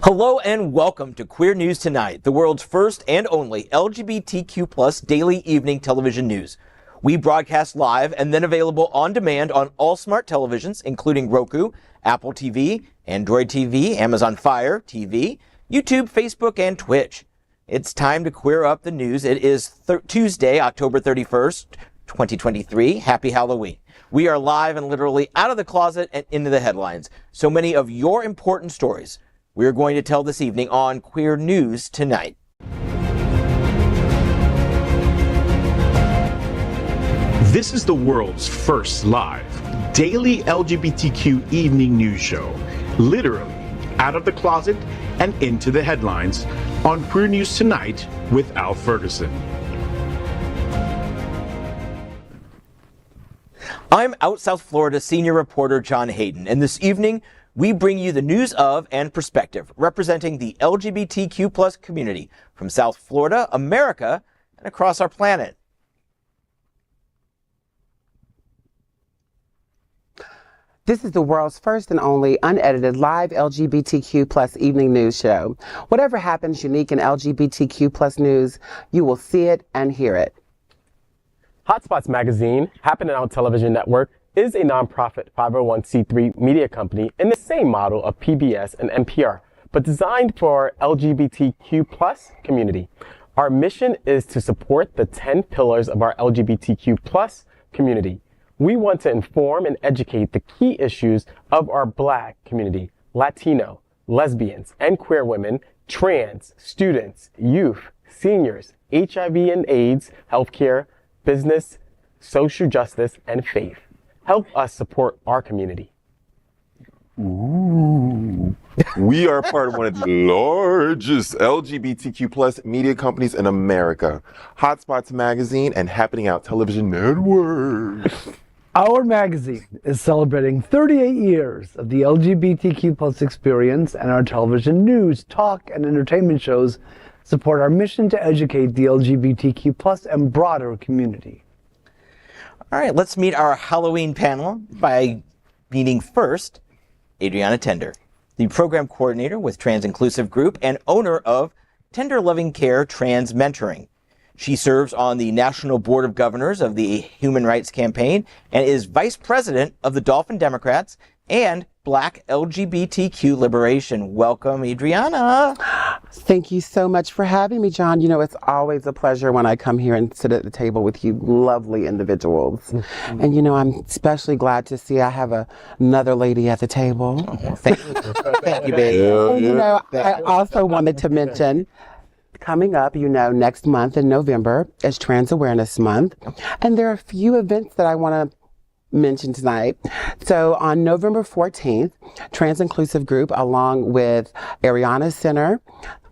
Hello and welcome to Queer News Tonight, the world's first and only LGBTQ plus daily evening television news. We broadcast live and then available on demand on all smart televisions, including Roku, Apple TV, Android TV, Amazon Fire TV, YouTube, Facebook, and Twitch. It's time to queer up the news. It is Tuesday, October 31st, 2023. Happy Halloween. We are live and literally out of the closet and into the headlines. So many of your important stories we're going to tell this evening on Queer News Tonight. This is the world's first live daily LGBTQ evening news show, literally out of the closet and into the headlines on Queer News Tonight with Al Ferguson. I'm out South Florida senior reporter John Hayden, and this evening we bring you the news of and perspective representing the LGBTQ plus community from South Florida, America, and across our planet. This is the world's first and only unedited live LGBTQ plus evening news show. Whatever happens unique in LGBTQ plus news, you will see it and hear it. Hotspots Magazine, Happening Out Television Network, is a nonprofit 501c3 media company in the same model of PBS and NPR, but designed for LGBTQ plus community. Our mission is to support the 10 pillars of our LGBTQ plus community. We want to inform and educate the key issues of our Black community, Latino, lesbians and queer women, trans, students, youth, seniors, HIV and AIDS, healthcare, business, social justice, and faith. Help us support our community. Ooh. We are part of one of the largest LGBTQ plus media companies in America. Hotspots Magazine and Happening Out Television Network. Our magazine is celebrating 38 years of the LGBTQ plus experience, and our television news, talk, and entertainment shows support our mission to educate the LGBTQ plus and broader community. All right, let's meet our Halloween panel by meeting first Adrianna Tender, the program coordinator with Trans Inclusive Group and owner of Tender Loving Care Trans Mentoring. She serves on the National Board of Governors of the Human Rights Campaign and is vice president of the Dolphin Democrats and Black LGBTQ Liberation. Welcome, Adrianna. Thank you so much for having me, John. You know, it's always a pleasure when I come here and sit at the table with you lovely individuals. Mm-hmm. And, you know, I'm especially glad to see I have another lady at the table. Oh, thank you. Thank you, baby. And, you know, I also wanted to mention, coming up, you know, next month in November is Trans Awareness Month. And there are a few events that I want to mention tonight. So on November 14th, Trans Inclusive Group, along with Ariana Center,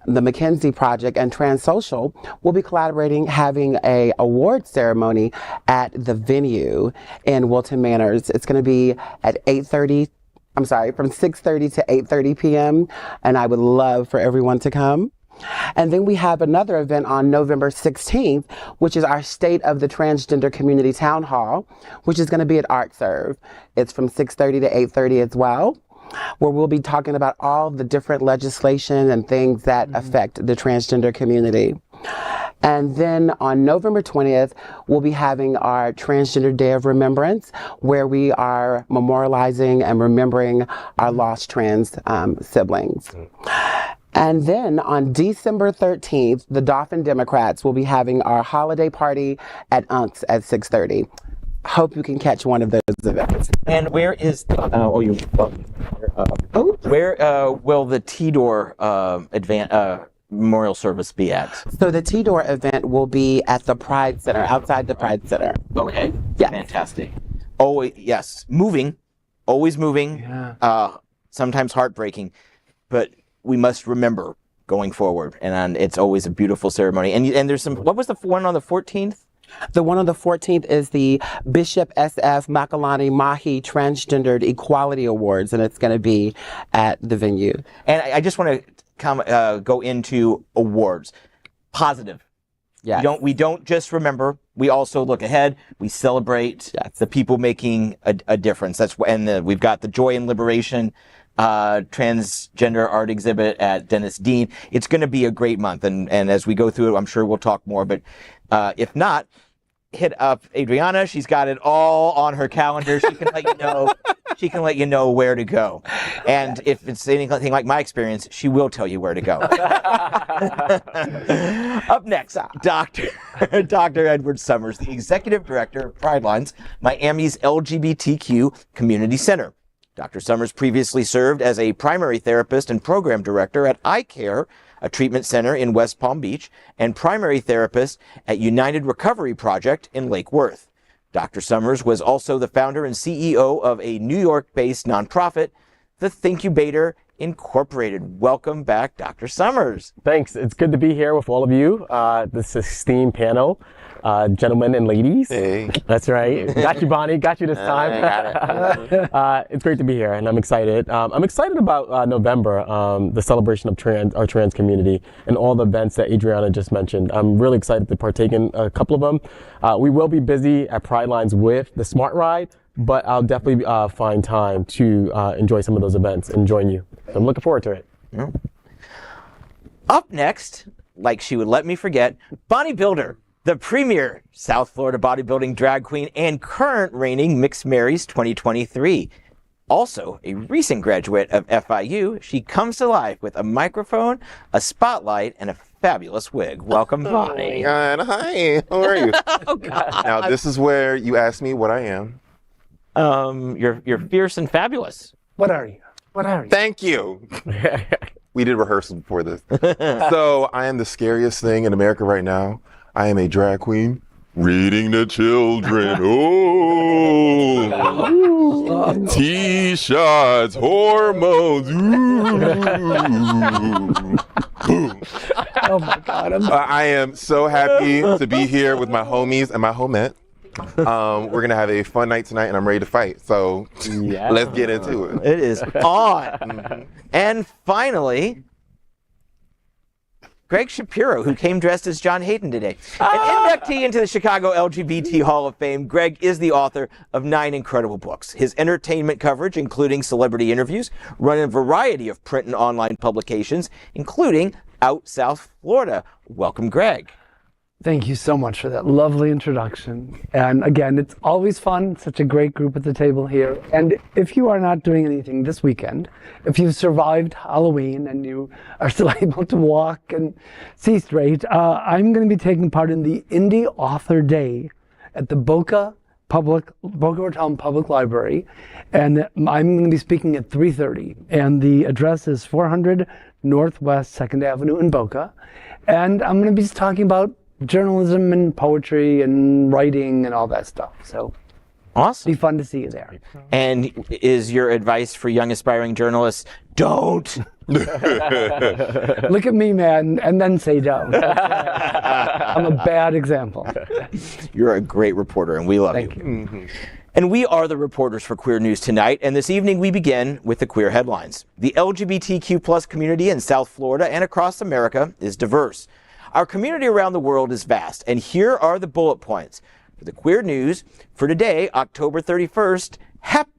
the McKinsey Project, and Trans Social will be collaborating, having a award ceremony at the venue in Wilton Manors. It's going to be at from 6:30 to 8:30 p.m. And I would love for everyone to come. And then we have another event on November 16th, which is our State of the Transgender Community Town Hall, which is going to be at Art Serve. It's from 6:30 to 8:30 as well, where we'll be talking about all the different legislation and things that affect the transgender community. And then on November 20th, we'll be having our Transgender Day of Remembrance, where we are memorializing and remembering our lost trans siblings. And then on December 13th, the Dolphin Democrats will be having our holiday party at UNC's at 6:30. Hope you can catch one of those events. And where is where will the T-Door memorial service be at? So the T-Door event will be at the Pride Center, outside the Pride Center. Okay. Yeah. Fantastic. Oh, yes. Moving. Always moving. Yeah. Sometimes heartbreaking. But we must remember going forward. And it's always a beautiful ceremony. And there's some, what was the one on the 14th? The one on the 14th is the Bishop S.F. Makalani Mahi Transgendered Equality Awards, and it's going to be at the venue. And I just want to go into awards. Positive. Yes. We don't just remember. We also look ahead. We celebrate the people making a difference. That's and we've got the joy and liberation transgender art exhibit at Dennis Dean. It's going to be a great month. And as we go through it, I'm sure we'll talk more. But if not, hit up Adrianna. She's got it all on her calendar. She can let you know. She can let you know where to go. And if it's anything like my experience, she will tell you where to go. Up next, Dr. Edward Summers, the Executive Director of Prideline's Miami's LGBTQ Community Center. Dr. Summers previously served as a primary therapist and program director at iCare, a treatment center in West Palm Beach, and primary therapist at United Recovery Project in Lake Worth. Dr. Summers was also the founder and CEO of a New York-based nonprofit, the Thinkubator Incorporated. Welcome back, Dr. Summers. Thanks. It's good to be here with all of you, this esteemed panel, gentlemen and ladies. Hey. That's right. Got you, Bonnie. Got you this time. Got it. It's great to be here, and I'm excited. I'm excited about November, the celebration of our trans community, and all the events that Adrianna just mentioned. I'm really excited to partake in a couple of them. We will be busy at Pride Lines with the Smart Ride, but I'll definitely find time to enjoy some of those events and join you. So I'm looking forward to it. Yeah. Up next, like she would let me forget, Bonnie Builder, the premier South Florida bodybuilding drag queen and current reigning Mixed Marys 2023. Also a recent graduate of FIU, she comes to life with a microphone, a spotlight, and a fabulous wig. Welcome, Bonnie. God, hi. How are you? Oh, God. Now, this is where you ask me what I am. You're fierce and fabulous. What are you? What are you? Thank you. We did rehearsal before this. So I am the scariest thing in America right now. I am a drag queen reading to children. Oh, T-shots, hormones. Ooh. Oh my God. I am so happy to be here with my homies and my homette. We're going to have a fun night tonight, and I'm ready to fight. So let's get into it. It is on. And finally, Gregg Shapiro, who came dressed as John Hayden today. An inductee into the Chicago LGBT Hall of Fame, Gregg is the author of 9 incredible books. His entertainment coverage, including celebrity interviews, run in a variety of print and online publications, including Out South Florida. Welcome, Gregg. Thank you so much for that lovely introduction. And again, it's always fun, such a great group at the table here. And if you are not doing anything this weekend, if you've survived Halloween and you are still able to walk and see straight, I'm going to be taking part in the Indie Author Day at the Boca Raton Public Library. And I'm going to be speaking at 3:30. And the address is 400 Northwest 2nd Avenue in Boca. And I'm going to be talking about journalism and poetry and writing and all that stuff. So awesome. Be fun to see you there. And is your advice for young aspiring journalists, don't? Look at me, man, and then say don't. I'm a bad example. You're a great reporter, and we love you. Thank you. And we are the reporters for Queer News Tonight, and this evening we begin with the queer headlines. The LGBTQ plus community in South Florida and across America is diverse. Our community around the world is vast, and here are the bullet points for the queer news for today, October 31st. Happy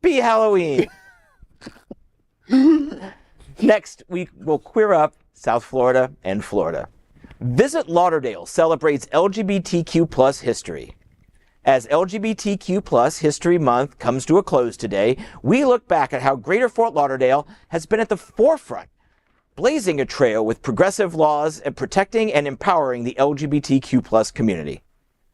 Halloween! Next, we will queer up South Florida and Florida. Visit Lauderdale celebrates LGBTQ plus history. As LGBTQ plus History Month comes to a close today, we look back at how Greater Fort Lauderdale has been at the forefront, blazing a trail with progressive laws and protecting and empowering the LGBTQ plus community.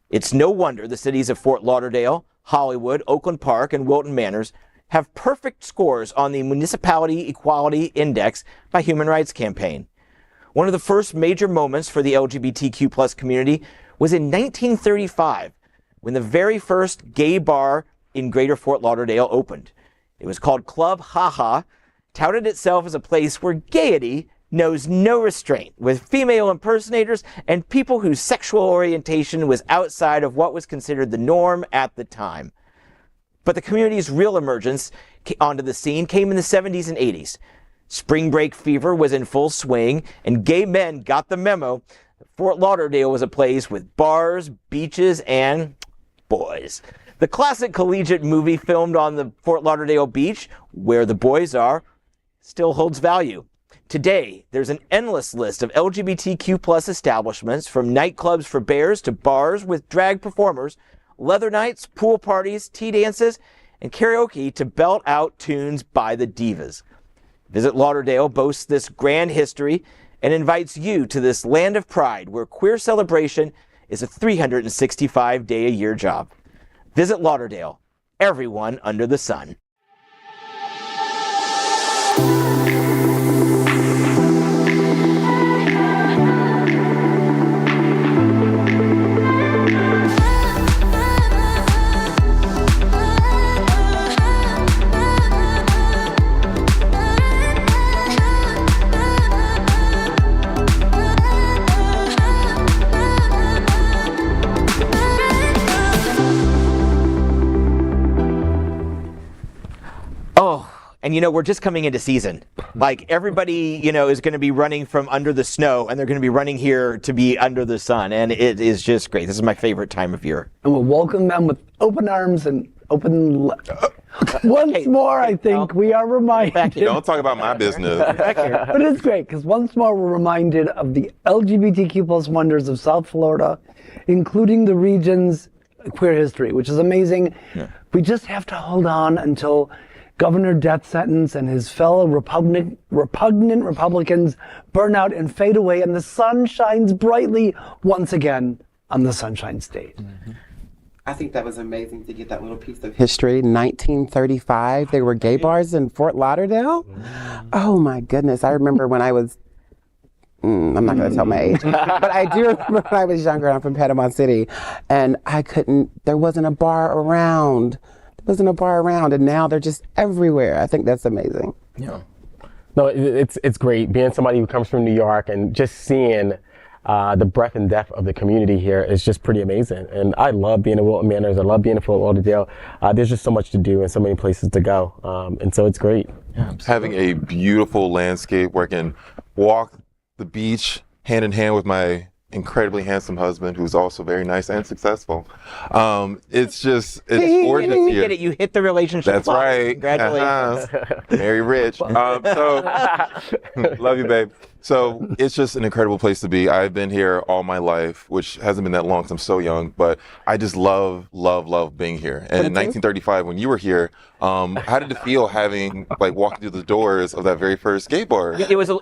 It's no wonder the cities of Fort Lauderdale, Hollywood, Oakland Park, and Wilton Manors have perfect scores on the Municipality Equality Index by Human Rights Campaign. One of the first major moments for the LGBTQ plus community was in 1935, when the very first gay bar in Greater Fort Lauderdale opened. It was called Club Ha Ha, touted itself as a place where gaiety knows no restraint, with female impersonators and people whose sexual orientation was outside of what was considered the norm at the time. But the community's real emergence onto the scene came in the 70s and 80s. Spring break fever was in full swing, and gay men got the memo that Fort Lauderdale was a place with bars, beaches, and boys. The classic collegiate movie filmed on the Fort Lauderdale beach, where the boys are, still holds value. Today, there's an endless list of LGBTQ plus establishments, from nightclubs for bears to bars with drag performers, leather nights, pool parties, tea dances, and karaoke to belt out tunes by the divas. Visit Lauderdale boasts this grand history and invites you to this land of pride where queer celebration is a 365-day-a-year job. Visit Lauderdale, everyone under the sun. And, we're just coming into season. Like, everybody, is going to be running from under the snow, and they're going to be running here to be under the sun. And it is just great. This is my favorite time of year. And we'll welcome them with open arms and open... Once more, I think we are reminded... Don't talk about my business. But it's great, because once more we're reminded of the LGBTQ plus wonders of South Florida, including the region's queer history, which is amazing. Yeah. We just have to hold on until Governor Death Sentence and his fellow repugnant Republicans burn out and fade away, and the sun shines brightly once again on the Sunshine State. Mm-hmm. I think that was amazing to get that little piece of history. 1935, there were gay bars in Fort Lauderdale. Mm-hmm. Oh my goodness. I remember when I was, I'm not going to tell my age, but I do remember when I was younger. I'm from Panama City, and there wasn't a bar around. And now they're just everywhere. I think that's amazing. Yeah. No, it's great being somebody who comes from New York and just seeing the breadth and depth of the community here is just pretty amazing. And I love being in Wilton Manors. I love being in Fort Lauderdale. There's just so much to do and so many places to go. And so it's great. Yeah, having a beautiful landscape where I can walk the beach hand in hand with my incredibly handsome husband, who's also very nice and successful. It's gorgeous here. You get it. You hit the relationship. That's right. Congratulations. Very rich. Love you, babe. So it's just an incredible place to be. I've been here all my life, which hasn't been that long because I'm so young, but I just love being here. And in 1935, when you were here, how did it feel having walking through the doors of that very first gay bar? It was a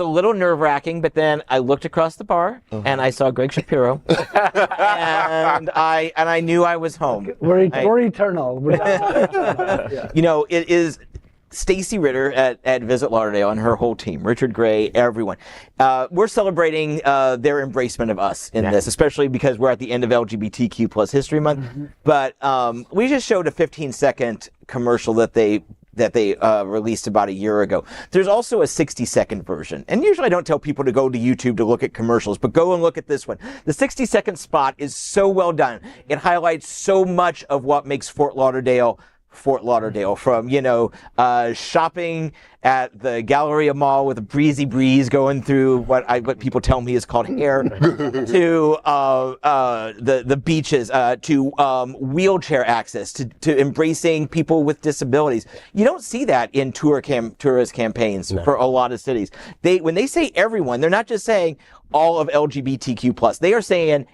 little nerve-wracking, but then I looked across the bar and I saw Gregg Shapiro, and I knew I was home. We're eternal. It is Stacy Ritter at Visit Lauderdale and her whole team, Richard Gray, everyone. We're celebrating their embracement of us in this, especially because we're at the end of LGBTQ plus History Month. Mm-hmm. But we just showed a 15-second commercial that they released about a year ago. There's also a 60-second version. And usually I don't tell people to go to YouTube to look at commercials, but go and look at this one. The 60-second spot is so well done. It highlights so much of what makes Fort Lauderdale, from, shopping at the Galleria Mall with a breezy breeze going through what people tell me is called hair, to the beaches, to wheelchair access, to embracing people with disabilities. You don't see that in tourist campaigns for a lot of cities. When they say everyone, they're not just saying all of LGBTQ plus. They are saying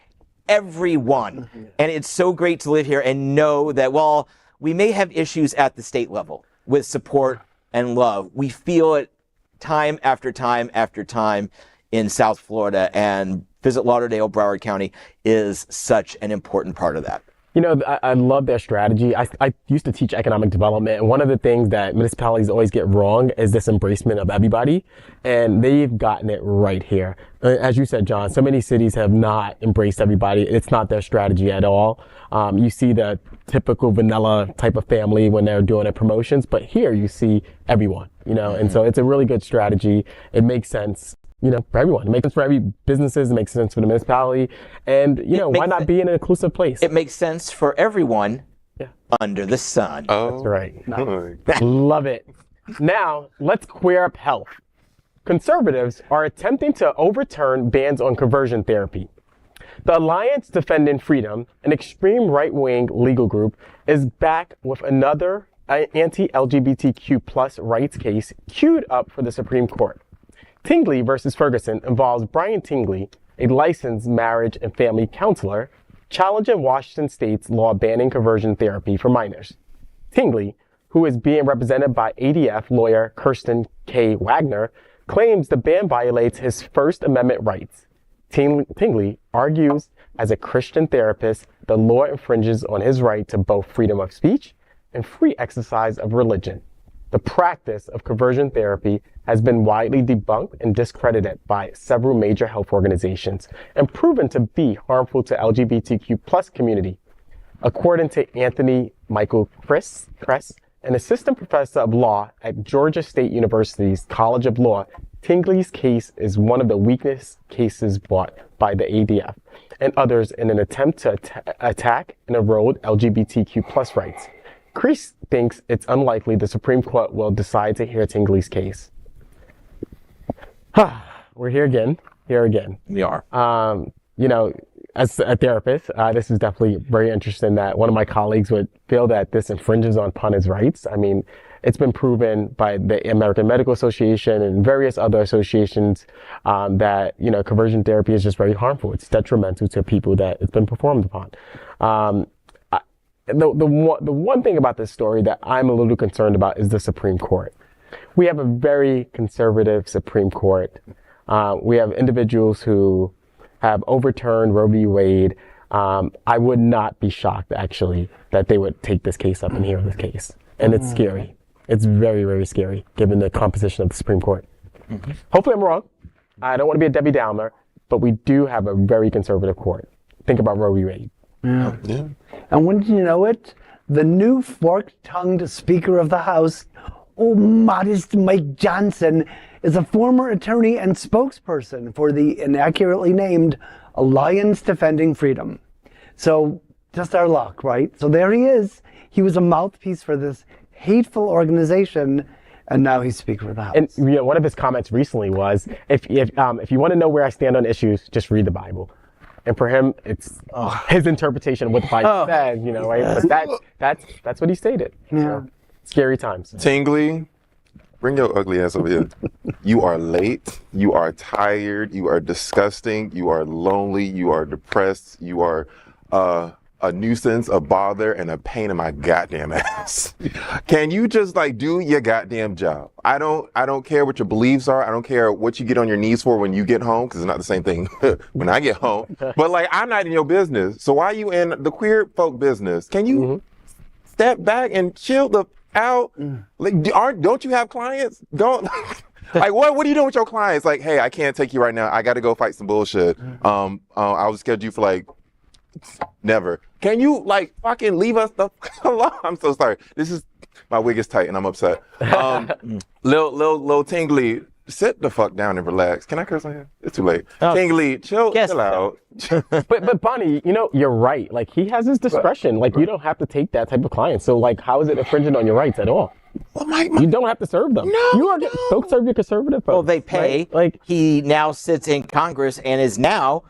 everyone. And it's so great to live here and know that, well, we may have issues at the state level with support and love. We feel it time after time after time in South Florida, and Visit Lauderdale, Broward County is such an important part of that. I love their strategy. I used to teach economic development, and one of the things that municipalities always get wrong is this embracement of everybody, and they've gotten it right here. As you said, John, so many cities have not embraced everybody. It's not their strategy at all. You see the typical vanilla type of family when they're doing their promotions, but here you see everyone, and so it's a really good strategy. It makes sense. For everyone. It makes sense for every businesses. It makes sense for the municipality. And, why not be in an inclusive place? It makes sense for everyone under the sun. Oh, that's right. Love it. Now, let's queer up health. Conservatives are attempting to overturn bans on conversion therapy. The Alliance Defending Freedom, an extreme right-wing legal group, is back with another anti-LGBTQ plus rights case queued up for the Supreme Court. Tingley versus Ferguson involves Brian Tingley, a licensed marriage and family counselor, challenging Washington state's law banning conversion therapy for minors. Tingley, who is being represented by ADF lawyer Kirsten K. Wagner, claims the ban violates his First Amendment rights. Tingley argues, as a Christian therapist, the law infringes on his right to both freedom of speech and free exercise of religion. The practice of conversion therapy has been widely debunked and discredited by several major health organizations and proven to be harmful to LGBTQ plus community. According to Anthony Michael Kress, an assistant professor of law at Georgia State University's College of Law, Tingley's case is one of the weakest cases brought by the ADF and others in an attempt to attack and erode LGBTQ plus rights. Kreese thinks it's unlikely the Supreme Court will decide to hear Tingley's case. We're here again. We are. As a therapist, this is definitely very interesting that one of my colleagues would feel that this infringes on his rights. I mean, it's been proven by the American Medical Association and various other associations that, conversion therapy is just very harmful. It's detrimental to people that it's been performed upon. The one thing about this story that I'm a little concerned about is the Supreme Court. We have a very conservative Supreme Court. We have individuals who have overturned Roe v. Wade. I would not be shocked, actually, that they would take this case up and hear this case. And it's scary. It's very, very scary, given the composition of the Supreme Court. Mm-hmm. Hopefully I'm wrong. I don't want to be a Debbie Downer, but we do have a very conservative court. Think about Roe v. Wade. Yeah. And wouldn't you know it, the new fork-tongued Speaker of the House, modest Mike Johnson, is a former attorney and spokesperson for the inaccurately named Alliance Defending Freedom. So, just our luck, right? So there he is. He was a mouthpiece for this hateful organization, and now he's Speaker of the House. And one of his comments recently was, if you want to know where I stand on issues, just read the Bible. And for him, it's his interpretation of what the Bible says, right? But that's what he stated. Yeah. So, scary times. Tingley, bring your ugly ass over here. You are late. You are tired. You are disgusting. You are lonely. You are depressed. You are a nuisance, a bother, and a pain in my goddamn ass. Can you just do your goddamn job? I don't care what your beliefs are. I don't care what you get on your knees for when you get home, because it's not the same thing when I get home. But I'm not in your business. So why are you in the queer folk business? Can you step back and chill the out? Don't you have clients? Don't. What are you doing with your clients? Hey, I can't take you right now. I got to go fight some bullshit. I was scheduled for never. Can you fucking leave us the alone? I'm so sorry. My wig is tight and I'm upset. Lil Tingley, sit the fuck down and relax. Can I curse on here? It's too late. Tingley, chill out. but Bonnie, you're right. He has his discretion. You don't have to take that type of client. So how is it infringing on your rights at all? Well, you don't have to serve them. No, don't serve your conservative folks. Well, they pay. Right? He now sits in Congress and is now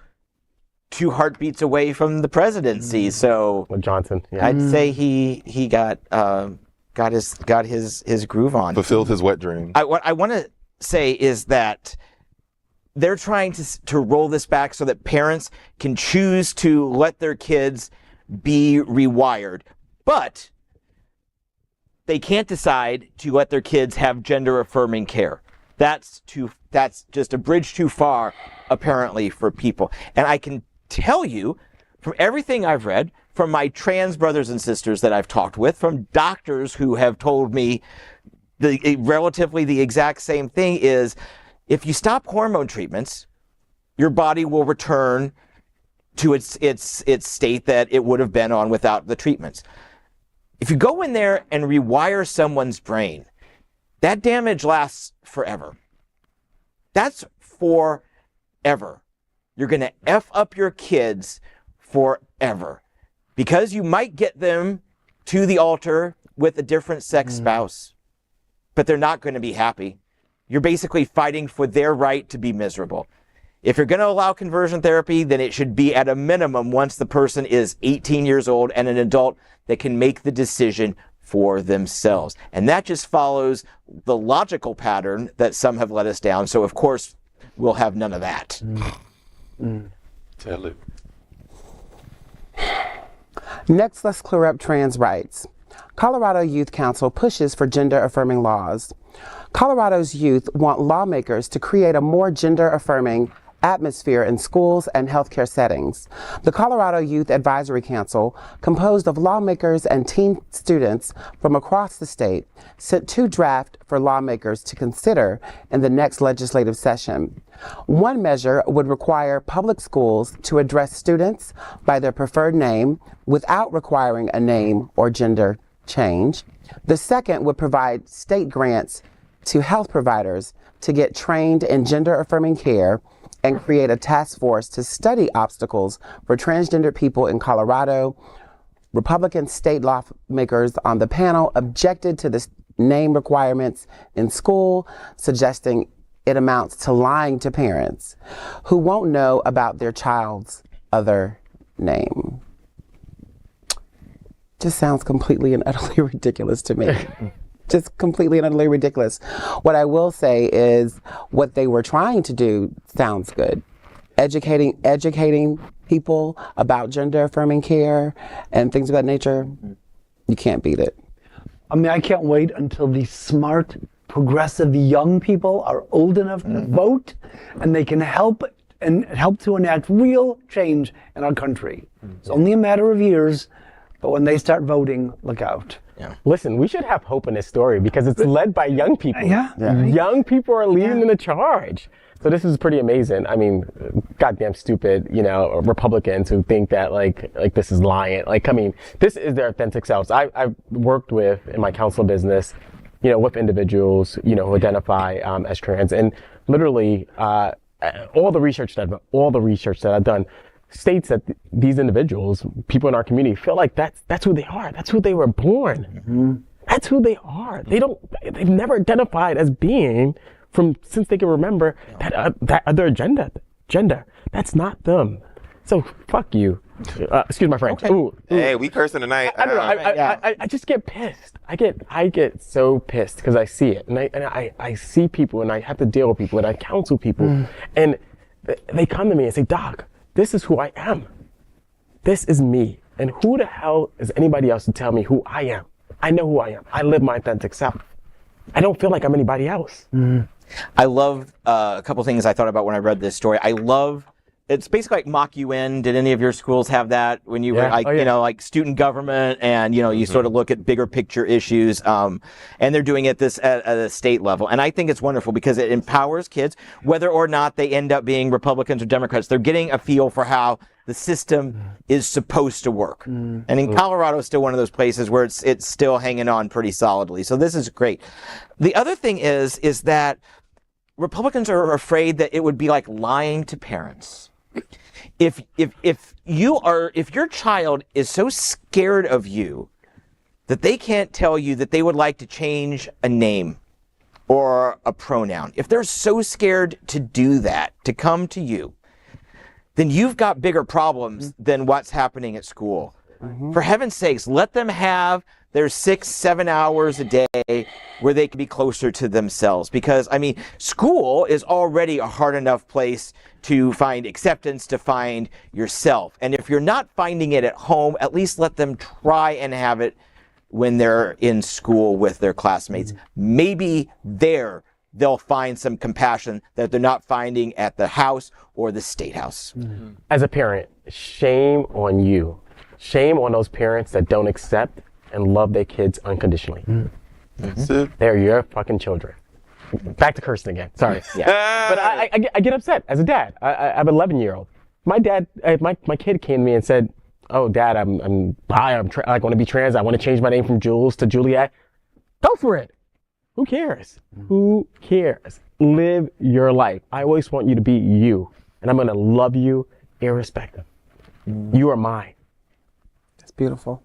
2 heartbeats away from the presidency. So Johnson, yeah. I'd say he got his groove on. Fulfilled his wet dream. What I want to say is that they're trying to roll this back so that parents can choose to let their kids be rewired, but they can't decide to let their kids have gender-affirming care. That's just a bridge too far, apparently, for people. And I can tell you, from everything I've read, from my trans brothers and sisters that I've talked with, from doctors who have told me relatively the exact same thing, is if you stop hormone treatments, your body will return to its state that it would have been on without the treatments. If you go in there and rewire someone's brain, that damage lasts forever. That's forever. You're going to F up your kids forever because you might get them to the altar with a different sex spouse, but they're not going to be happy. You're basically fighting for their right to be miserable. If you're going to allow conversion therapy, then it should be at a minimum once the person is 18 years old and an adult that can make the decision for themselves. And that just follows the logical pattern that some have led us down. So, of course, we'll have none of that. Tell it. Next, let's clear up trans rights. Colorado Youth Council pushes for gender-affirming laws. Colorado's youth want lawmakers to create a more gender-affirming atmosphere in schools and healthcare settings. The Colorado Youth Advisory Council, composed of lawmakers and teen students from across the state, sent 2 drafts for lawmakers to consider in the next legislative session. One measure would require public schools to address students by their preferred name without requiring a name or gender change. The second would provide state grants to health providers to get trained in gender-affirming care and create a task force to study obstacles for transgender people in Colorado. Republican state lawmakers on the panel objected to the name requirements in school, suggesting it amounts to lying to parents who won't know about their child's other name. Just sounds completely and utterly ridiculous to me. Just completely and utterly ridiculous. What I will say is what they were trying to do sounds good. Educating people about gender-affirming care and things of that nature, you can't beat it. I mean, I can't wait until these smart, progressive young people are old enough to vote, and they can help to enact real change in our country. It's only a matter of years, but when they start voting, look out. Yeah. Listen, we should have hope in this story because it's led by young people. Yeah. Young people are leading the charge. So this is pretty amazing. I mean, goddamn stupid, Republicans who think that like this is lying. Like, I mean, this is their authentic selves. I've worked with, in my counsel business, with individuals, who identify as trans, and literally all the research that I've done states that these individuals, people in our community, feel like that's who they are. That's who they were born. Mm-hmm. That's who they are. They've never identified as being since they can remember that other gender. That's not them. So fuck you. Excuse my French. Okay. Ooh. Hey, we cursing tonight. I don't know. I just get pissed. I get so pissed because I see it, and I see people, and I have to deal with people, and I counsel people, and they come to me and say, "Doc, this is who I am. This is me. And who the hell is anybody else to tell me who I am? I know who I am. I live my authentic self. I don't feel like I'm anybody else." I love a couple things I thought about when I read this story. It's basically like mock UN. Did any of your schools have that when you were like student government, and you sort of look at bigger picture issues, and they're doing it at a state level. And I think it's wonderful because it empowers kids, whether or not they end up being Republicans or Democrats. They're getting a feel for how the system is supposed to work. And in Colorado is still one of those places where it's still hanging on pretty solidly. So this is great. The other thing is that Republicans are afraid that it would be like lying to parents. If your child is so scared of you that they can't tell you that they would like to change a name or a pronoun, if they're so scared to do that, to come to you, then you've got bigger problems than what's happening at school. For heaven's sakes, let them have their 6-7 hours a day where they can be closer to themselves. Because, I mean, school is already a hard enough place to find acceptance, to find yourself. And if you're not finding it at home, at least let them try and have it when they're in school with their classmates. Maybe there they'll find some compassion that they're not finding at the house or the state house. As a parent, shame on you. Shame on those parents that don't accept and love their kids unconditionally. That's it. They're your fucking children. Back to cursing again. Sorry. But I get upset as a dad. I have an 11-year-old. My dad, my kid came to me and said, "Oh, Dad, I want to be trans. I want to change my name from Jules to Juliet." Go for it. Who cares? Who cares? Live your life. I always want you to be you, and I'm gonna love you irrespective. You are mine. That's beautiful.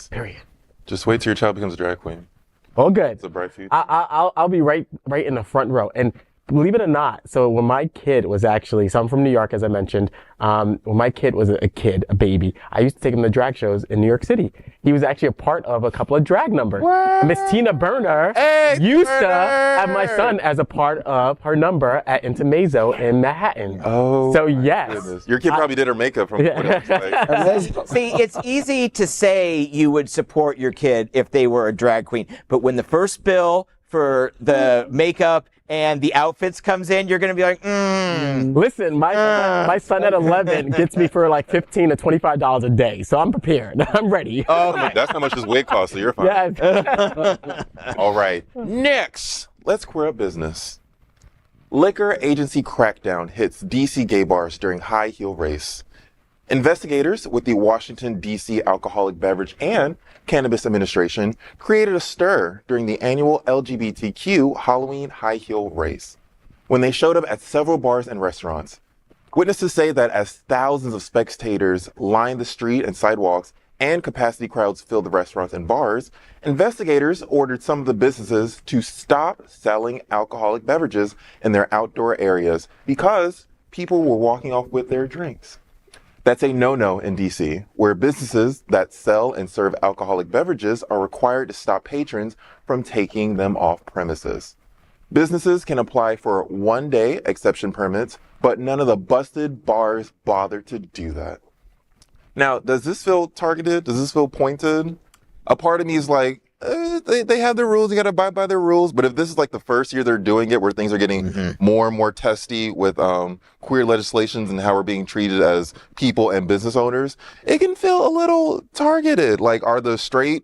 Period. Just wait till your child becomes a drag queen. All good. It's a bright future. I'll be right in the front row. And believe it or not, so when my kid was actually, so I'm from New York, as I mentioned, when my kid was a baby, I used to take him to drag shows in New York City. He was actually a part of a couple of drag numbers. Miss Tina Burner used to have my son as a part of her number at Intermezzo in Manhattan. Oh, so yes. Goodness. Your kid probably did her makeup from what it looks like. See, it's easy to say you would support your kid if they were a drag queen, but when the first bill for the makeup and the outfits comes in, you're going to be like, Listen, my son at 11 gets me for like $15 to $25 a day, so I'm prepared. I'm ready. Oh, that's how much his wig costs, so you're fine. Yes. All right. Next, let's queer up business. Liquor agency crackdown hits D.C. gay bars during high heel race. Investigators with the Washington, D.C. Alcoholic Beverage and Cannabis Administration created a stir during the annual LGBTQ Halloween high heel race when they showed up at several bars and restaurants. Witnesses say that as thousands of spectators lined the street and sidewalks and capacity crowds filled the restaurants and bars, investigators ordered some of the businesses to stop selling alcoholic beverages in their outdoor areas because people were walking off with their drinks. That's a no-no in DC, where businesses that sell and serve alcoholic beverages are required to stop patrons from taking them off premises. Businesses can apply for one-day exception permits, but none of the busted bars bother to do that. Now, does this feel targeted? Does this feel pointed? A part of me is like, they have their rules, you gotta abide by their rules. But if this is like the first year they're doing it, where things are getting more and more testy with queer legislations and how we're being treated as people and business owners, it can feel a little targeted. Like, are the straight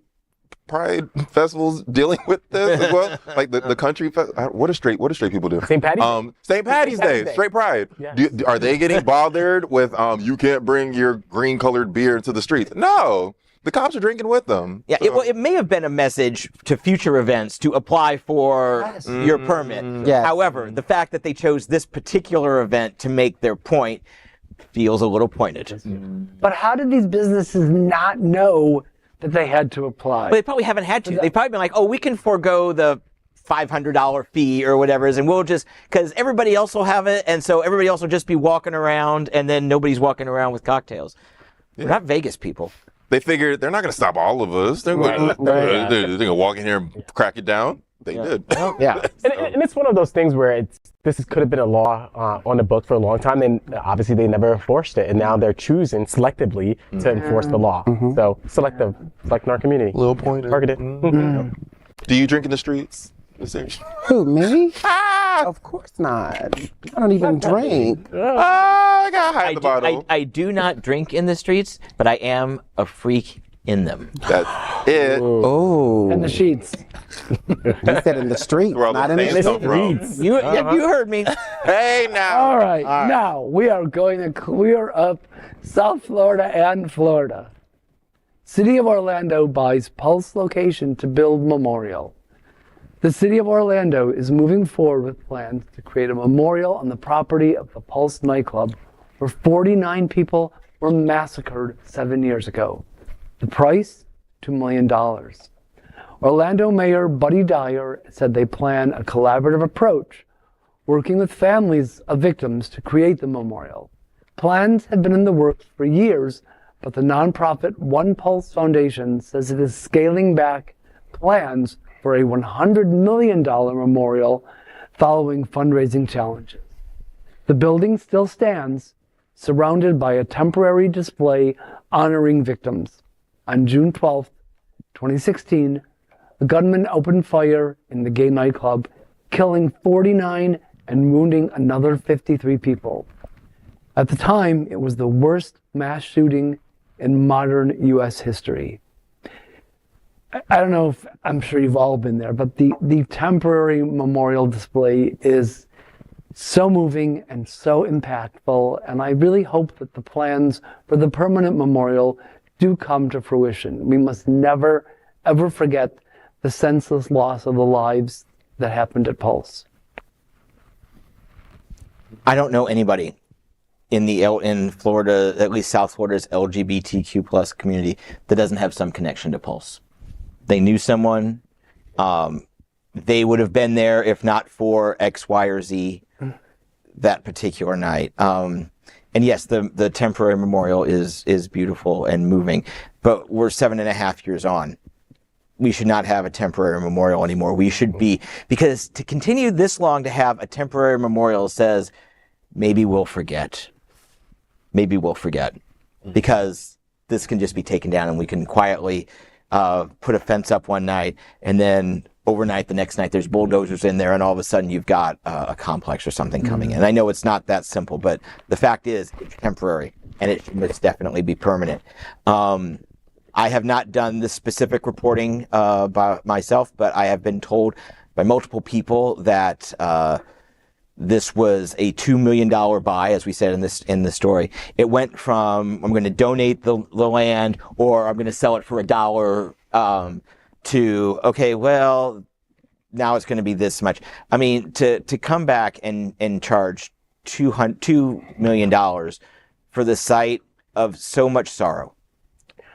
pride festivals dealing with this as well? Like the country, what do straight people do? St. Patty's Day. St. Patty's Day, straight pride. Yes. Are they getting bothered with you can't bring your green colored beer into the streets? No. The cops are drinking with them. Yeah, So. it may have been a message to future events to apply for your permit. Yes. However, the fact that they chose this particular event to make their point feels a little pointed. But how did these businesses not know that they had to apply? But they probably haven't had to. They've probably been like, oh, we can forego the $500 fee or whatever it is, and we'll just, because everybody else will have it, and so everybody else will just be walking around, and then nobody's walking around with cocktails. We're not Vegas people. They figured they're not going to stop all of us. They're going to walk in here and crack it down. They did. Yeah. And it's one of those things where this could have been a law on the book for a long time, and obviously they never enforced it, and now they're choosing selectively to enforce the law. So selective, like in our community. Little pointed. Targeted. Do you drink in the streets? Who, me? Of course not. I don't even drink. I got high in the bottle. I do not drink in the streets, but I am a freak in them. That's it. Oh. And the sheets. He said in the street, Where all the not in the stains come street. from. You heard me. Hey, now. All right, now we are going to clear up South Florida and Florida. City of Orlando buys Pulse location to build memorial. The City of Orlando is moving forward with plans to create a memorial on the property of the Pulse nightclub, where 49 people were massacred 7 years ago. The price, $2 million. Orlando Mayor Buddy Dyer said they plan a collaborative approach, working with families of victims to create the memorial. Plans have been in the works for years, but the nonprofit One Pulse Foundation says it is scaling back plans for a $100 million memorial following fundraising challenges. The building still stands, surrounded by a temporary display honoring victims. On June 12, 2016, a gunman opened fire in the gay nightclub, killing 49 and wounding another 53 people. At the time, it was the worst mass shooting in modern U.S. history. I don't know if, I'm sure you've all been there, but the temporary memorial display is so moving and so impactful, and I really hope that the plans for the permanent memorial do come to fruition. We must never, ever forget the senseless loss of the lives that happened at Pulse. I don't know anybody in Florida, at least South Florida's LGBTQ plus community, that doesn't have some connection to Pulse. They knew someone, they would have been there if not for X, Y, or Z that particular night. And yes, the temporary memorial is beautiful and moving, but we're 7.5 years on. We should not have a temporary memorial anymore. We should be, because to continue this long to have a temporary memorial says, maybe we'll forget. Maybe we'll forget, because this can just be taken down and we can quietly put a fence up one night, and then overnight, the next night, there's bulldozers in there, and all of a sudden you've got a complex or something coming in. I know it's not that simple, but the fact is it's temporary, and it must definitely be permanent. I have not done this specific reporting by myself, but I have been told by multiple people that this was a $2 million buy, as we said in the story. It went from, I'm going to donate the land, or I'm going to sell it for $1, to, okay, well, now it's going to be this much. I mean, to come back and charge $2 million for the site of so much sorrow.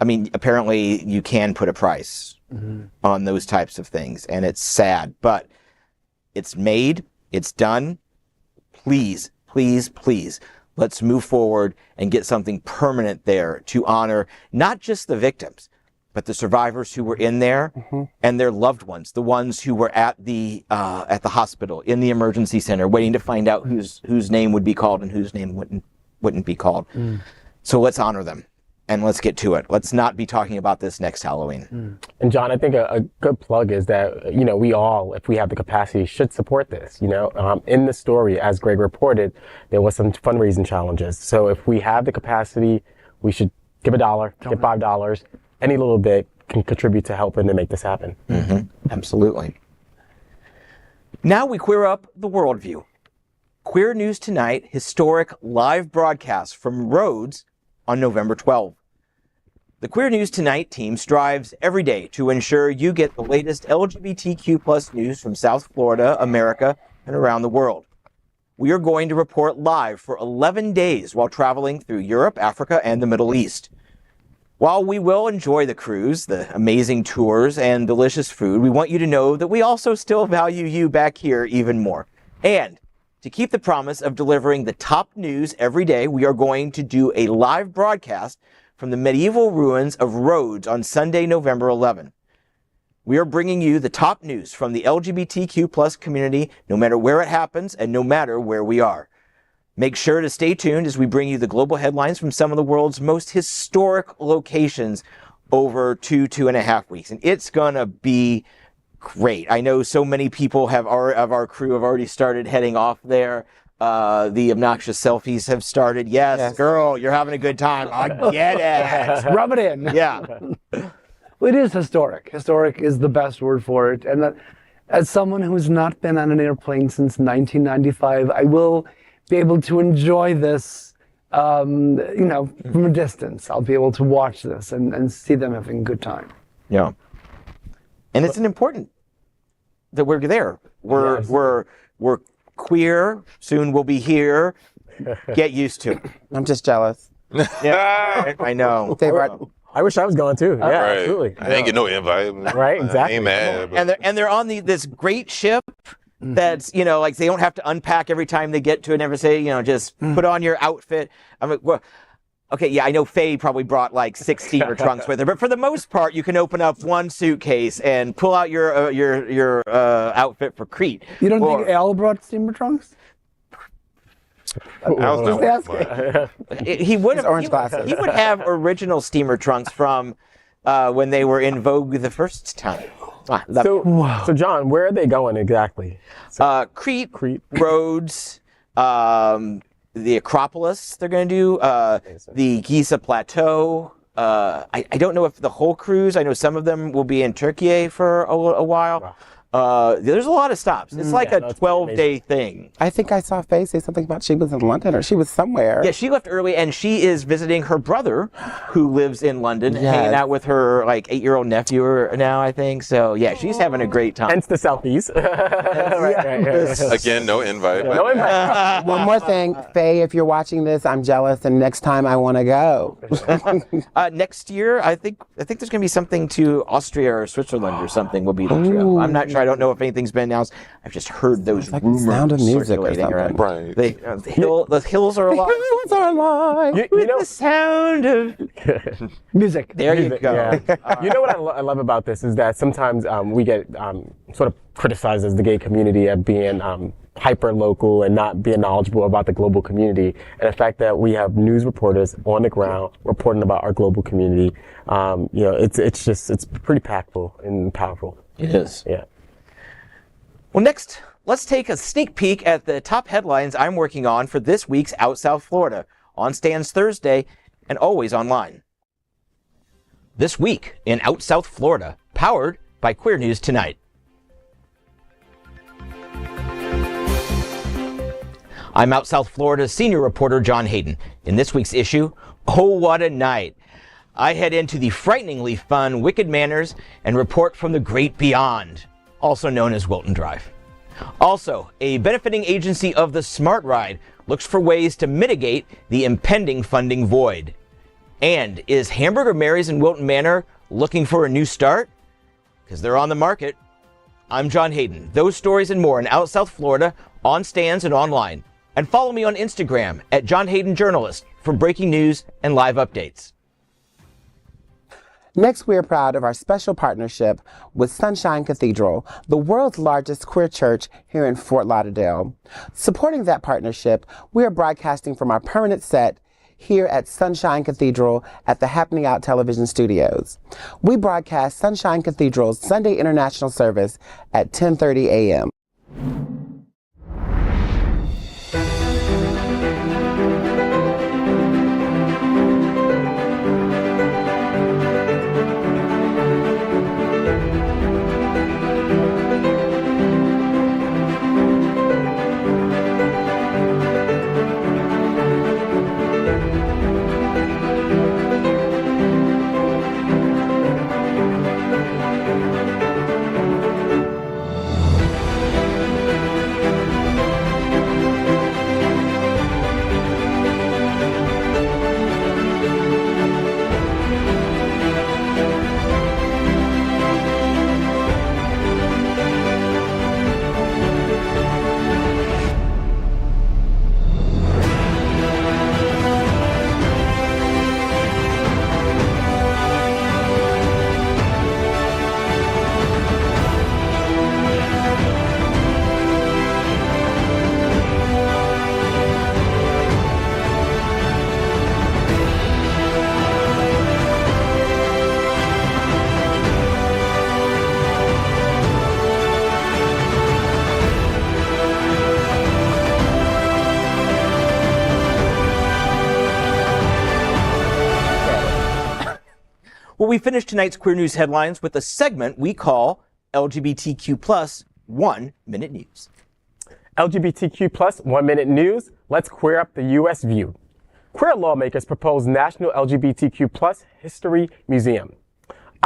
I mean, apparently you can put a price on those types of things, and it's sad, but it's made, it's done. Please, please, please, let's move forward and get something permanent there to honor not just the victims, but the survivors who were in there and their loved ones, the ones who were at the hospital, in the emergency center, waiting to find out whose name would be called and whose name wouldn't be called. So let's honor them. And let's get to it. Let's not be talking about this next Halloween. And John, I think a good plug is that, we all, if we have the capacity, should support this. In the story, as Gregg reported, there was some fundraising challenges. So if we have the capacity, we should give $1, give $5. Any little bit can contribute to helping to make this happen. Absolutely. Now we queer up the worldview. Queer News Tonight, historic live broadcast from Rhodes on November 12th. The Queer News Tonight team strives every day to ensure you get the latest LGBTQ plus news from South Florida, America, and around the world. We are going to report live for 11 days while traveling through Europe, Africa, and the Middle East. While we will enjoy the cruise, the amazing tours, and delicious food, we want you to know that we also still value you back here even more. And to keep the promise of delivering the top news every day, we are going to do a live broadcast from the medieval ruins of Rhodes on Sunday, November 11. We are bringing you the top news from the LGBTQ plus community, no matter where it happens and no matter where we are. Make sure to stay tuned as we bring you the global headlines from some of the world's most historic locations over 2.5 weeks. And it's going to be great. I know so many people of our crew have already started heading off there. The obnoxious selfies have started. Yes, girl, you're having a good time. I get it. Rub it in. Yeah. Well, it is historic. Historic is the best word for it. And that, as someone who's not been on an airplane since 1995, I will be able to enjoy this, from a distance. I'll be able to watch this and see them having a good time. Yeah. And it's important that we're there. We're queer. Soon we'll be here. Get used to it. I'm just jealous. Yeah, I know. I wish I was going too. Yeah, Right. absolutely. I didn't get no invite. Right, exactly. I ain't mad. But And they're on this great ship that's, like they don't have to unpack every time they get to it. Never say, just put on your outfit. I'm like, well, okay, yeah, I know Faye probably brought like 6 steamer trunks with her, but for the most part, you can open up one suitcase and pull out your outfit for Crete. You don't think Al brought steamer trunks? He would have orange glasses. He would have original steamer trunks from when they were in vogue the first time. So John, where are they going exactly? Crete, Rhodes, the Acropolis. They're going to do the Giza Plateau. I don't know if the whole cruise. I know some of them will be in Turkey for a while. Wow. There's a lot of stops. It's like a 12-day thing. I think I saw Faye say something about she was in London or she was somewhere. Yeah, she left early, and she is visiting her brother, who lives in London, hanging out with her 8-year-old nephew now, I think. So yeah, she's having a great time. Hence the selfies. right. again, no invite. No invite. One more thing, Faye, if you're watching this, I'm jealous, and next time I want to go. Next year, I think there's going to be something to Austria or Switzerland or something will be the trail. I'm not sure. I don't know if anything's been announced. I've just heard those like rumors the Sound of Music or circulating around. Right. The hills are alive. Hills are alive. You know, The sound of Music. there you go. yeah. You know what I love about this is that sometimes we get sort of criticized as the gay community of being hyper local and not being knowledgeable about the global community, and the fact that we have news reporters on the ground reporting about our global community, it's pretty impactful and powerful. It is. Yeah. Well, next, let's take a sneak peek at the top headlines I'm working on for this week's Out South Florida, on stands Thursday and always online. This week in Out South Florida, powered by Queer News Tonight. I'm Out South Florida's senior reporter, John Hayden. In this week's issue, oh, what a night. I head into the frighteningly fun Wicked Manors and report from the Great Beyond, also known as Wilton Drive. Also, a benefiting agency of the Smart Ride looks for ways to mitigate the impending funding void. And is Hamburger Mary's in Wilton Manor looking for a new start? Because they're on the market. I'm John Hayden. Those stories and more in Out South Florida, on stands and online. And follow me on Instagram at John Hayden Journalist for breaking news and live updates. Next, we are proud of our special partnership with Sunshine Cathedral, the world's largest queer church here in Fort Lauderdale. Supporting that partnership, we are broadcasting from our permanent set here at Sunshine Cathedral at the Happening Out Television Studios. We broadcast Sunshine Cathedral's Sunday International Service at 10:30 a.m. Well, we finish tonight's Queer News headlines with a segment we call LGBTQ plus 1 Minute News. LGBTQ plus 1 Minute News. Let's queer up the U.S. view. Queer lawmakers propose National LGBTQ plus History Museum.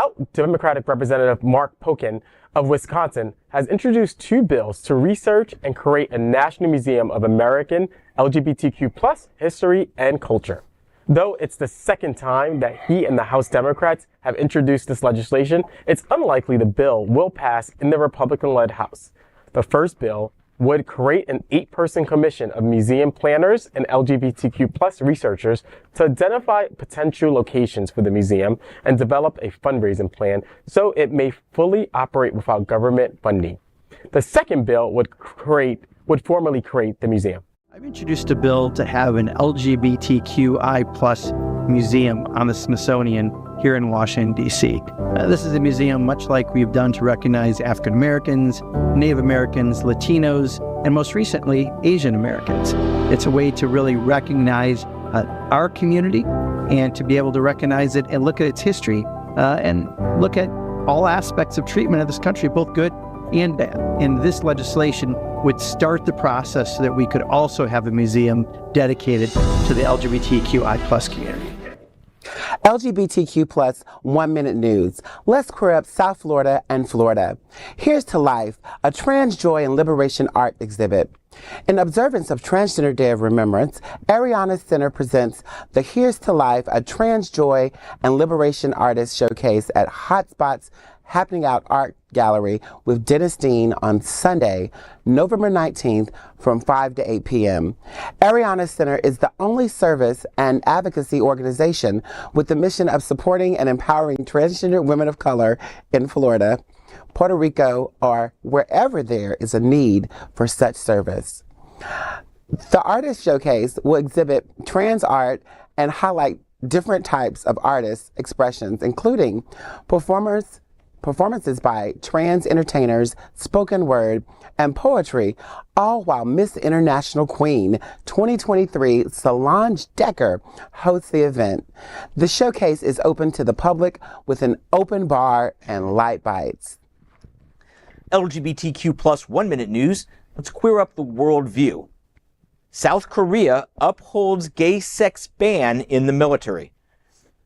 Out Democratic Representative Mark Pocan of Wisconsin has introduced 2 bills to research and create a National Museum of American LGBTQ plus history and culture. Though it's the second time that he and the House Democrats have introduced this legislation, it's unlikely the bill will pass in the Republican-led House. The first bill would create an 8-person commission of museum planners and LGBTQ plus researchers to identify potential locations for the museum and develop a fundraising plan so it may fully operate without government funding. The second bill would formally create the museum. I've introduced a bill to have an LGBTQI plus museum on the Smithsonian here in Washington, D.C. This is a museum much like we've done to recognize African Americans, Native Americans, Latinos, and most recently, Asian Americans. It's a way to really recognize our community and to be able to recognize it and look at its history and look at all aspects of treatment of this country, both good and bad. And this legislation would start the process so that we could also have a museum dedicated to the LGBTQI plus community. LGBTQ plus 1 Minute News. Let's queer up South Florida and Florida. Here's to Life, a trans joy and liberation art exhibit. In observance of Transgender Day of Remembrance, Adrianna Tender presents the Here's to Life, a trans joy and liberation artist showcase at Hotspots Happening Out Art Gallery with Dennis Dean on Sunday, November 19th from 5 to 8 p.m. Adrianna Tender is the only service and advocacy organization with the mission of supporting and empowering transgender women of color in Florida, Puerto Rico, or wherever there is a need for such service. The Artist Showcase will exhibit trans art and highlight different types of artists' expressions, including performances by trans entertainers, spoken word, and poetry, all while Miss International Queen 2023 Solange Decker hosts the event. The showcase is open to the public with an open bar and light bites. LGBTQ plus 1 minute news. Let's queer up the world view. South Korea upholds gay sex ban in the military.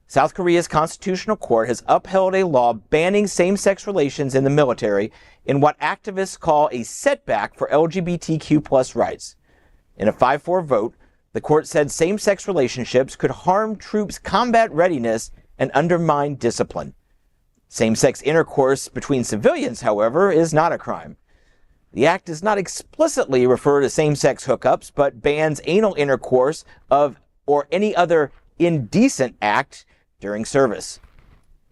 South Korea's constitutional court has upheld a law banning same-sex relations in the military in what activists call a setback for LGBTQ plus rights. In a 5-4 vote, the court said same-sex relationships could harm troops' combat readiness and undermine discipline. Same-sex intercourse between civilians, however, is not a crime. The act does not explicitly refer to same-sex hookups, but bans anal intercourse or any other indecent act during service.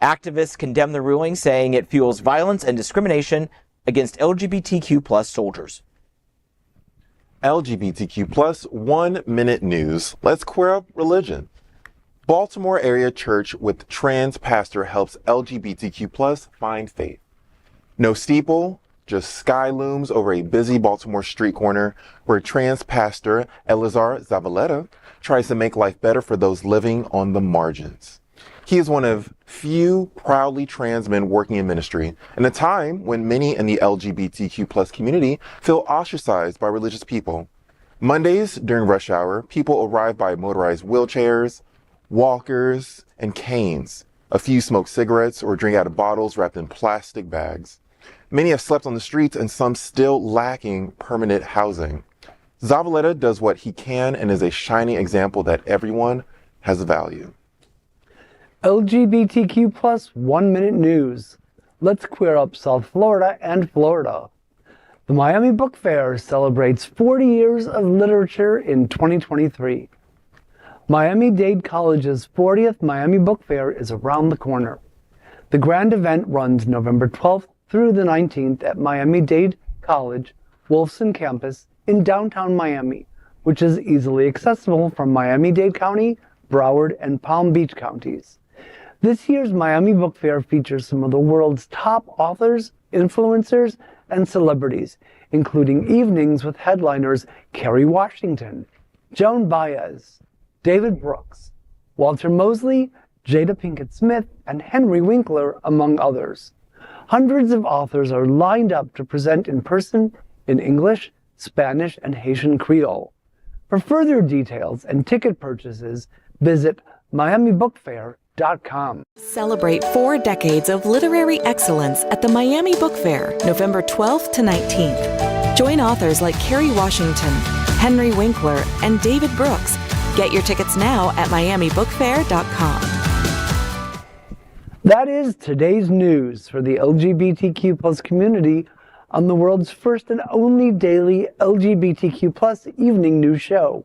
Activists condemn the ruling, saying it fuels violence and discrimination against LGBTQ plus soldiers. LGBTQ plus 1 minute news. Let's queer up religion. Baltimore area church with trans pastor helps LGBTQ plus find faith. No steeple, just sky looms over a busy Baltimore street corner where trans pastor Elazar Zavaleta tries to make life better for those living on the margins. He is one of few proudly trans men working in ministry in a time when many in the LGBTQ plus community feel ostracized by religious people. Mondays during rush hour, people arrive by motorized wheelchairs, walkers, and canes. A few smoke cigarettes or drink out of bottles wrapped in plastic bags. Many have slept on the streets and some still lacking permanent housing. Zavaleta does what he can and is a shining example that everyone has value. LGBTQ plus 1 minute news. Let's queer up South Florida and Florida. The Miami Book Fair celebrates 40 years of literature in 2023. Miami-Dade College's 40th Miami Book Fair is around the corner. The grand event runs November 12th through the 19th at Miami-Dade College, Wolfson campus in downtown Miami, which is easily accessible from Miami-Dade County, Broward, and Palm Beach counties. This year's Miami Book Fair features some of the world's top authors, influencers, and celebrities, including evenings with headliners Kerry Washington, Joan Baez, David Brooks, Walter Mosley, Jada Pinkett Smith, and Henry Winkler, among others. Hundreds of authors are lined up to present in person in English, Spanish, and Haitian Creole. For further details and ticket purchases, visit miamibookfair.com. Celebrate 4 decades of literary excellence at the Miami Book Fair, November 12th to 19th. Join authors like Kerry Washington, Henry Winkler, and David Brooks. Get your tickets now at miamibookfair.com. That is today's news for the LGBTQ plus community on the world's first and only daily LGBTQ plus evening news show.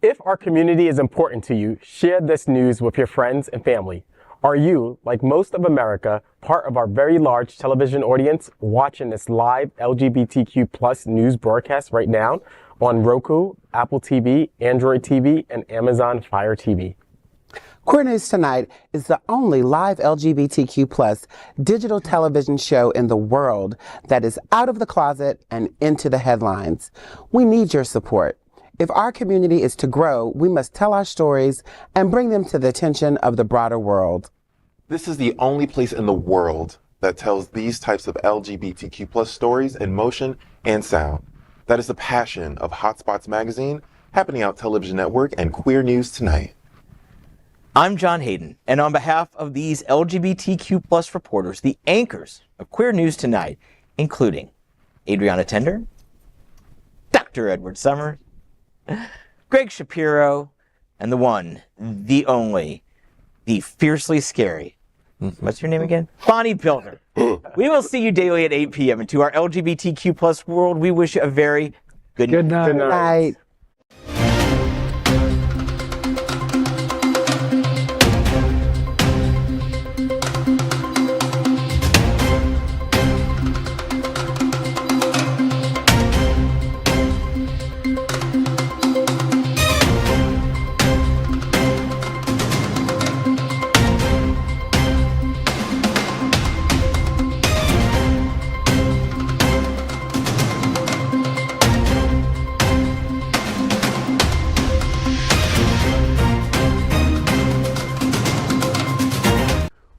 If our community is important to you, share this news with your friends and family. Are you, like most of America, part of our very large television audience watching this live LGBTQ plus news broadcast right now on Roku, Apple TV, Android TV, and Amazon Fire TV? Queer News Tonight is the only live LGBTQ plus digital television show in the world that is out of the closet and into the headlines. We need your support. If our community is to grow, we must tell our stories and bring them to the attention of the broader world. This is the only place in the world that tells these types of LGBTQ plus stories in motion and sound. That is the passion of Hotspots Magazine, Happening Out Television Network, and Queer News Tonight. I'm John Hayden, and on behalf of these LGBTQ plus reporters, the anchors of Queer News Tonight, including Adrianna Tender, Dr. Edward Summers, Gregg Shapiro, and the one, the only, the fiercely scary What's your name again? Bonnie Pilner. We will see you daily at 8 p.m. And to our LGBTQ plus world, we wish you a very good night. Good night. Good night.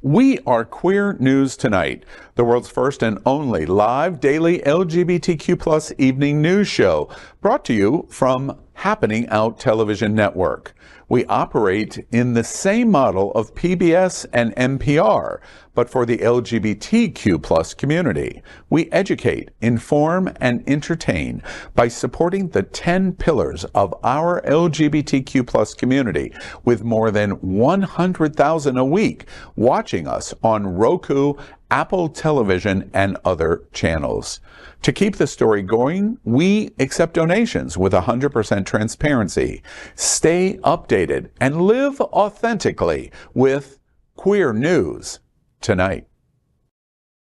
We are Queer News Tonight, the world's first and only live daily LGBTQ plus evening news show, brought to you from Happening Out Television Network. We operate in the same model of PBS and NPR, but for the LGBTQ plus community. We educate, inform, and entertain by supporting the 10 pillars of our LGBTQ plus community, with more than 100,000 a week watching us on Roku, Apple Television, and other channels. To keep the story going, we accept donations with 100% transparency. Stay updated and live authentically with Queer News Tonight.